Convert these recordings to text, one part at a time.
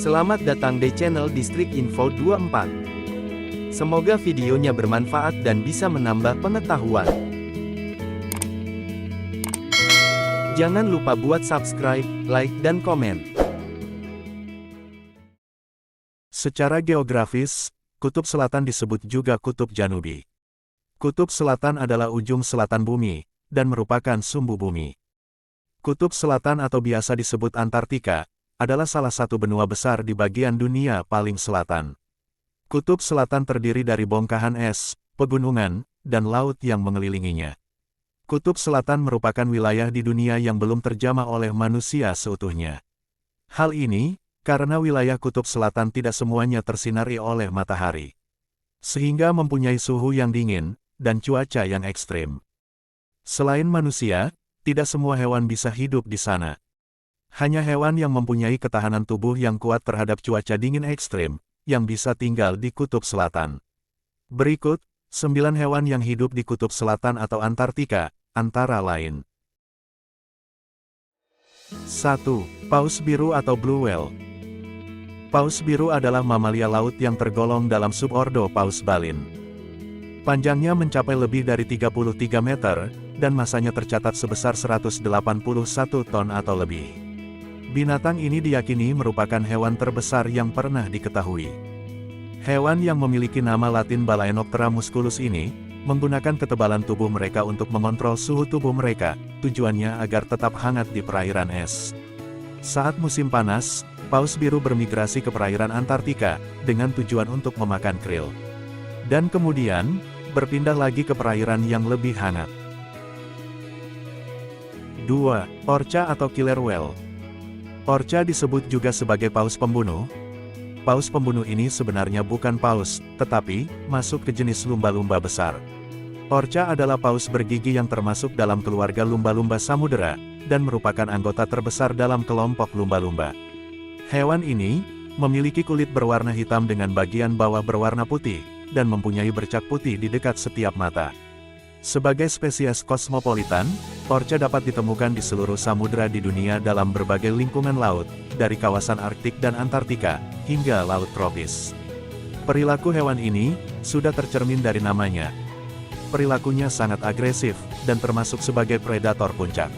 Selamat datang di channel Distrik Info 24. Semoga videonya bermanfaat dan bisa menambah pengetahuan. Jangan lupa buat subscribe, like, dan komen. Secara geografis, Kutub Selatan disebut juga Kutub Janubi. Kutub Selatan adalah ujung selatan bumi, dan merupakan sumbu bumi. Kutub Selatan atau biasa disebut Antartika, adalah salah satu benua besar di bagian dunia paling selatan. Kutub Selatan terdiri dari bongkahan es, pegunungan, dan laut yang mengelilinginya. Kutub Selatan merupakan wilayah di dunia yang belum terjamah oleh manusia seutuhnya. Hal ini, karena wilayah Kutub Selatan tidak semuanya tersinari oleh matahari. Sehingga mempunyai suhu yang dingin, dan cuaca yang ekstrim. Selain manusia, tidak semua hewan bisa hidup di sana. Hanya hewan yang mempunyai ketahanan tubuh yang kuat terhadap cuaca dingin ekstrim, yang bisa tinggal di Kutub Selatan. Berikut, 9 hewan yang hidup di Kutub Selatan atau Antartika, antara lain. 1. Paus biru atau blue whale. Paus biru adalah mamalia laut yang tergolong dalam subordo Paus balin. Panjangnya mencapai lebih dari 33 meter, dan masanya tercatat sebesar 181 ton atau lebih. Binatang ini diyakini merupakan hewan terbesar yang pernah diketahui. Hewan yang memiliki nama latin Balaenoptera musculus ini, menggunakan ketebalan tubuh mereka untuk mengontrol suhu tubuh mereka, tujuannya agar tetap hangat di perairan es. Saat musim panas, paus biru bermigrasi ke perairan Antartika, dengan tujuan untuk memakan krill. Dan kemudian, berpindah lagi ke perairan yang lebih hangat. 2. Orca atau killer whale. Orca disebut juga sebagai paus pembunuh. Paus pembunuh ini sebenarnya bukan paus, tetapi masuk ke jenis lumba-lumba besar. Orca adalah paus bergigi yang termasuk dalam keluarga lumba-lumba samudera, dan merupakan anggota terbesar dalam kelompok lumba-lumba. Hewan ini memiliki kulit berwarna hitam dengan bagian bawah berwarna putih, dan mempunyai bercak putih di dekat setiap mata. Sebagai spesies kosmopolitan, orca dapat ditemukan di seluruh samudera di dunia dalam berbagai lingkungan laut, dari kawasan Arktik dan Antartika, hingga laut tropis. Perilaku hewan ini sudah tercermin dari namanya. Perilakunya sangat agresif, dan termasuk sebagai predator puncak.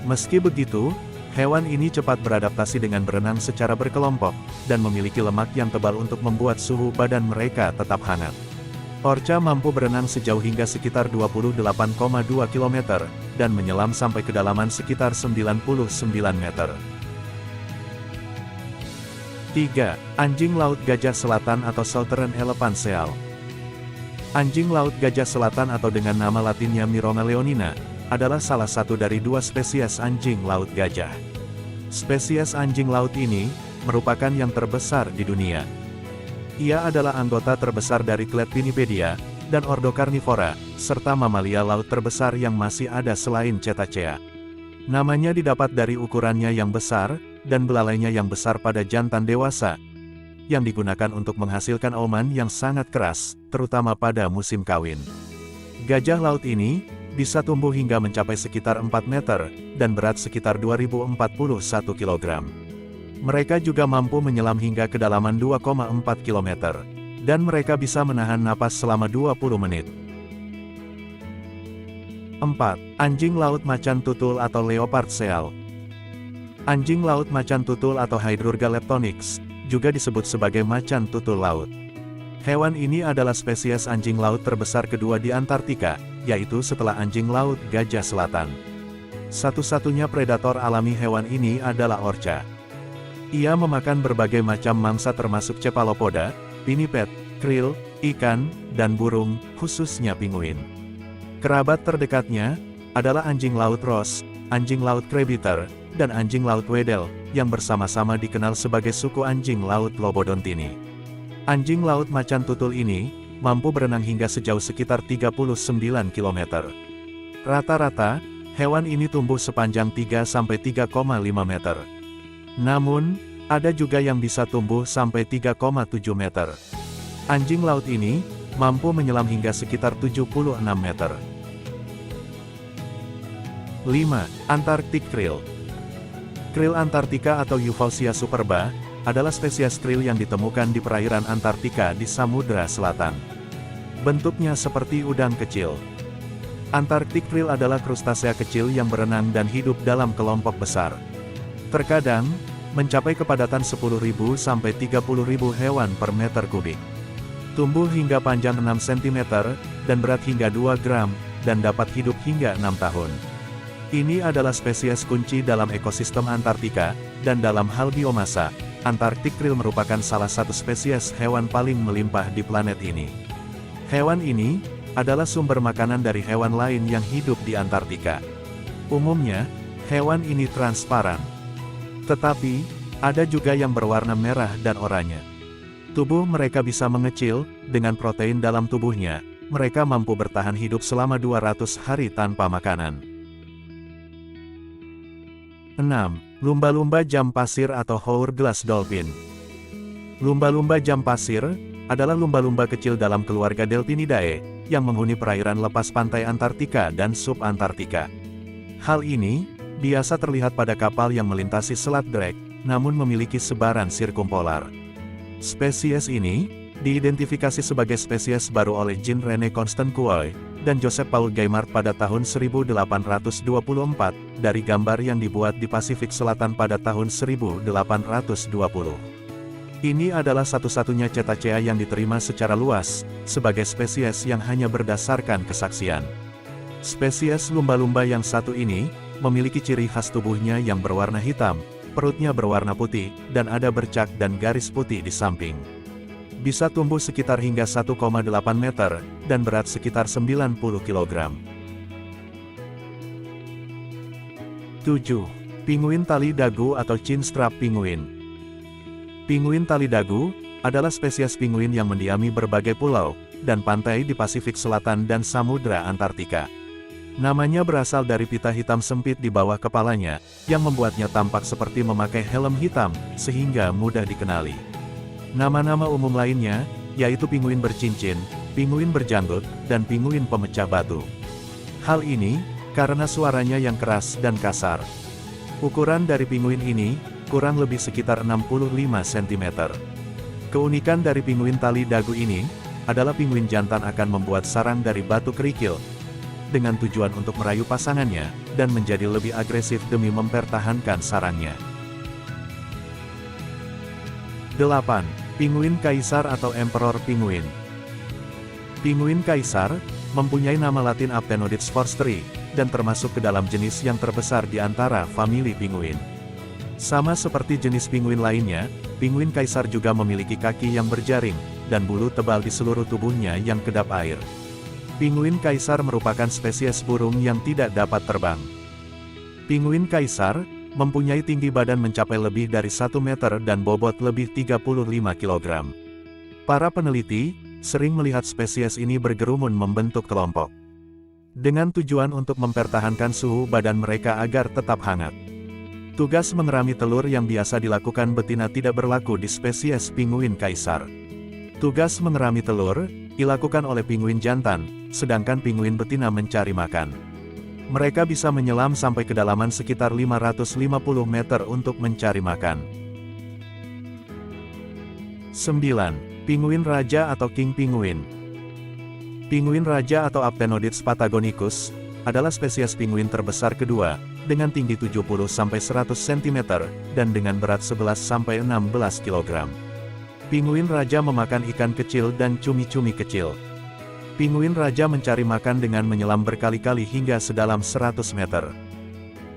Meski begitu, hewan ini cepat beradaptasi dengan berenang secara berkelompok, dan memiliki lemak yang tebal untuk membuat suhu badan mereka tetap hangat. Orca mampu berenang sejauh hingga sekitar 28,2 km, dan menyelam sampai kedalaman sekitar 99 meter. 3. Anjing laut gajah selatan atau Southern Elephant Seal. Anjing laut gajah selatan atau dengan nama latinnya Mironga leonina, adalah salah satu dari 2 spesies anjing laut gajah. Spesies anjing laut ini, merupakan yang terbesar di dunia. Ia adalah anggota terbesar dari klad Pinnipedia, dan ordo Carnivora, serta mamalia laut terbesar yang masih ada selain Cetacea. Namanya didapat dari ukurannya yang besar, dan belalainya yang besar pada jantan dewasa, yang digunakan untuk menghasilkan auman yang sangat keras, terutama pada musim kawin. Gajah laut ini, bisa tumbuh hingga mencapai sekitar 4 meter, dan berat sekitar 2041 kg. Mereka juga mampu menyelam hingga kedalaman 2,4 km. Dan mereka bisa menahan napas selama 20 menit. 4. Anjing laut macan tutul atau leopard seal. Anjing laut macan tutul atau Hydrurga leptonix, juga disebut sebagai macan tutul laut. Hewan ini adalah spesies anjing laut terbesar kedua di Antartika, yaitu setelah anjing laut gajah selatan. Satu-satunya predator alami hewan ini adalah orca. Ia memakan berbagai macam mangsa termasuk cephalopoda, pinniped, krill, ikan, dan burung, khususnya pinguin. Kerabat terdekatnya adalah anjing laut Ross, anjing laut Crabiter, dan anjing laut Weddell, yang bersama-sama dikenal sebagai suku anjing laut Lobodontini. Anjing laut macan tutul ini mampu berenang hingga sejauh sekitar 39 km. Rata-rata, hewan ini tumbuh sepanjang 3–3,5 meter. Namun, ada juga yang bisa tumbuh sampai 3,7 meter. Anjing laut ini mampu menyelam hingga sekitar 76 meter. 5. Antarctic krill. Krill Antartika atau Euphausia superba, adalah spesies krill yang ditemukan di perairan Antartika di Samudra Selatan. Bentuknya seperti udang kecil. Antarctic krill adalah krustasea kecil yang berenang dan hidup dalam kelompok besar. Terkadang, mencapai kepadatan 10.000 sampai 30.000 hewan per meter kubik. Tumbuh hingga panjang 6 cm, dan berat hingga 2 gram, dan dapat hidup hingga 6 tahun. Ini adalah spesies kunci dalam ekosistem Antartika, dan dalam hal biomasa, Antarctic krill merupakan salah satu spesies hewan paling melimpah di planet ini. Hewan ini adalah sumber makanan dari hewan lain yang hidup di Antartika. Umumnya, hewan ini transparan. Tetapi, ada juga yang berwarna merah dan oranye. Tubuh mereka bisa mengecil, dengan protein dalam tubuhnya, mereka mampu bertahan hidup selama 200 hari tanpa makanan. 6. Lumba-lumba jam pasir atau hourglass dolphin. Lumba-lumba jam pasir adalah lumba-lumba kecil dalam keluarga Delphinidae, yang menghuni perairan lepas pantai Antartika dan subantartika. Hal ini biasa terlihat pada kapal yang melintasi Selat Drake, namun memiliki sebaran sirkumpolar. Spesies ini diidentifikasi sebagai spesies baru oleh Jean-René Constant Coué dan Joseph Paul Gaimard pada tahun 1824, dari gambar yang dibuat di Pasifik Selatan pada tahun 1820. Ini adalah satu-satunya cetacea yang diterima secara luas, sebagai spesies yang hanya berdasarkan kesaksian. Spesies lumba-lumba yang satu ini, memiliki ciri khas tubuhnya yang berwarna hitam, perutnya berwarna putih, dan ada bercak dan garis putih di samping. Bisa tumbuh sekitar hingga 1,8 meter, dan berat sekitar 90 kg. 7. Pinguin tali dagu atau chinstrap penguin. Pinguin tali dagu adalah spesies pinguin yang mendiami berbagai pulau dan pantai di Pasifik Selatan dan Samudra Antartika. Namanya berasal dari pita hitam sempit di bawah kepalanya, yang membuatnya tampak seperti memakai helm hitam, sehingga mudah dikenali. Nama-nama umum lainnya, yaitu pinguin bercincin, pinguin berjanggut, dan pinguin pemecah batu. Hal ini, karena suaranya yang keras dan kasar. Ukuran dari pinguin ini, kurang lebih sekitar 65 cm. Keunikan dari pinguin tali dagu ini, adalah pinguin jantan akan membuat sarang dari batu kerikil, dengan tujuan untuk merayu pasangannya, dan menjadi lebih agresif demi mempertahankan sarangnya. 8. Pinguin kaisar atau emperor penguin. Pinguin kaisar mempunyai nama latin Aptenodits forsteri, dan termasuk ke dalam jenis yang terbesar di antara famili pinguin. Sama seperti jenis pinguin lainnya, pinguin kaisar juga memiliki kaki yang berjaring, dan bulu tebal di seluruh tubuhnya yang kedap air. Pinguin kaisar merupakan spesies burung yang tidak dapat terbang. Pinguin kaisar mempunyai tinggi badan mencapai lebih dari 1 meter dan bobot lebih 35 kg. Para peneliti sering melihat spesies ini bergerumun membentuk kelompok, dengan tujuan untuk mempertahankan suhu badan mereka agar tetap hangat. Tugas mengerami telur yang biasa dilakukan betina tidak berlaku di spesies pinguin kaisar. Tugas mengerami telur dilakukan oleh pinguin jantan, sedangkan pinguin betina mencari makan. Mereka bisa menyelam sampai kedalaman sekitar 550 meter untuk mencari makan. 9. Pinguin raja atau king penguin. Pinguin raja atau Aptenodits patagonicus adalah spesies pinguin terbesar kedua, dengan tinggi 70-100 cm, dan dengan berat 11-16 kg. Pinguin raja memakan ikan kecil dan cumi-cumi kecil. Pinguin raja mencari makan dengan menyelam berkali-kali hingga sedalam 100 meter.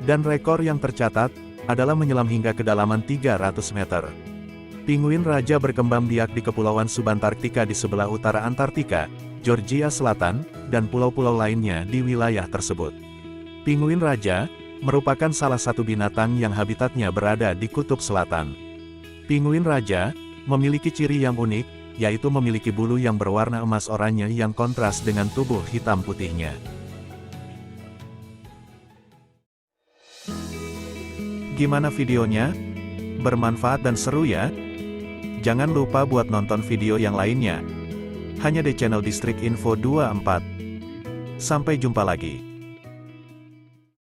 Dan rekor yang tercatat, adalah menyelam hingga kedalaman 300 meter. Pinguin raja berkembang biak di Kepulauan Subantartika di sebelah utara Antartika, Georgia Selatan, dan pulau-pulau lainnya di wilayah tersebut. Pinguin raja merupakan salah satu binatang yang habitatnya berada di Kutub Selatan. Pinguin raja memiliki ciri yang unik, yaitu memiliki bulu yang berwarna emas oranye yang kontras dengan tubuh hitam putihnya. Gimana videonya? Bermanfaat dan seru ya? Jangan lupa buat nonton video yang lainnya. Hanya di channel Distrik Info 24. Sampai jumpa lagi.